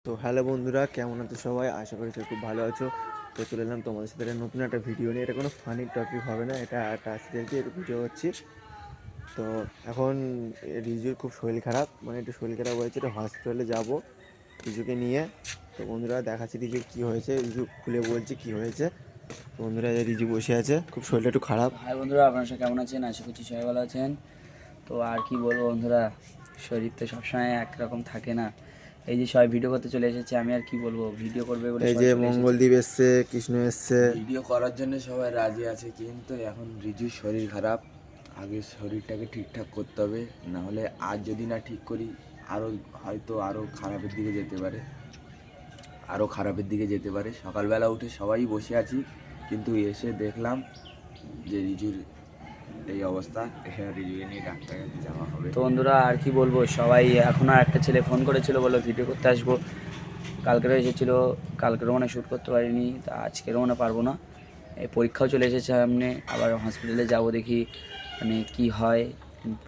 তো হ্যালো বন্ধুরা, কেমন আছো সবাই? আশা করি সবাই খুব ভালো আছো। তো চলে এলাম তোমাদের সাথে নতুন একটা ভিডিও নিয়ে। এটা কোনো ফানি টপিক হবে না, এটা একটা অ্যাক্সিডেন্টলি একটু ভিডিও হচ্ছি। তো এখন রিজুর খুব শরীর খারাপ, মানে একটু শরীর খারাপ হয়েছে, একটু হসপিটালে যাবো রিজুকে নিয়ে। তো বন্ধুরা দেখাচ্ছি রিজুর কী হয়েছে, রিজু খুলে বলছে কী হয়েছে। তো বন্ধুরা রিজু বসে আছে, খুব শরীরটা একটু খারাপ। হাই বন্ধুরা, আপনারা সবাই কেমন আছেন? আশা করছি সবাই ভালো আছেন। তো আর কি বলবো বন্ধুরা, শরীর তো সবসময় একরকম থাকে না। এই যে সবাই ভিডিও করতে চলে এসেছে, আমি আর কি বলবো, ভিডিও করবে বলে এই সবাই যে চলে এসেছে। মঙ্গলদীপ এসছে, কৃষ্ণ এসছে। ভিডিও করার জন্য সবাই রাজি আছে, কিন্তু এখন রিজুর শরীর খারাপ। আগে শরীরটাকে ঠিকঠাক করতে হবে, না হলে আজ যদি না ঠিক করি হয়তো খারাপের দিকে যেতে পারে। সকালবেলা উঠে সবাই বসে আছি, কিন্তু এসে দেখলাম যে রিজুর এই অবস্থা। রিজুকে নিয়ে ডাক্তারের কাছে যাওয়া হবে। তো বন্ধুরা আর কি বলবো, সবাই এখনও একটা ছেলে ফোন করেছিল, বললো ভিডিও করতে আসবো। কালকেরও এসেছিলো, কালকেরও মানে শ্যুট করতে পারিনি, তা আজকেরও মানে পারবো না। এই পরীক্ষাও চলে এসেছে সামনে, আবার হসপিটালে যাব, দেখি মানে কি হয়।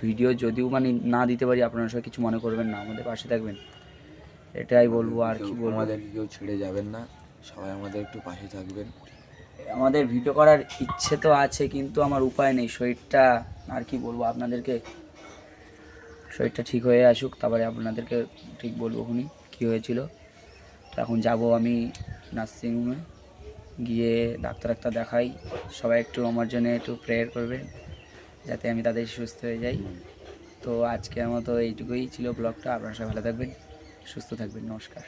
ভিডিও যদিও মানে না দিতে পারি, আপনারা সবাই কিছু মনে করবেন না, আমাদের পাশে থাকবেন, এটাই বলবো। আর কি বলবো, আমাদেরকে কেউ ছেড়ে যাবেন না, সবাই আমাদের একটু পাশে থাকবেন। আমাদের ভিডিও করার ইচ্ছে তো আছে, কিন্তু আমার উপায় নেই। শরীরটা আর কি বলবো আপনাদেরকে, শরীরটা ঠিক হয়ে আসুক, তারপরে আপনাদেরকে ঠিক বলবো খুনি কী হয়েছিল। তো এখন যাব আমি নার্সিংহোমে, গিয়ে ডাক্তার দেখাই। সবাই একটু আমার জন্য একটু প্রেয়ার করবেন, যাতে আমি তাদের সুস্থ হয়ে যাই। তো আজকের মতো এইটুকুই ছিল ব্লগটা। আপনারা সবাই ভালো থাকবেন, সুস্থ থাকবেন। নমস্কার।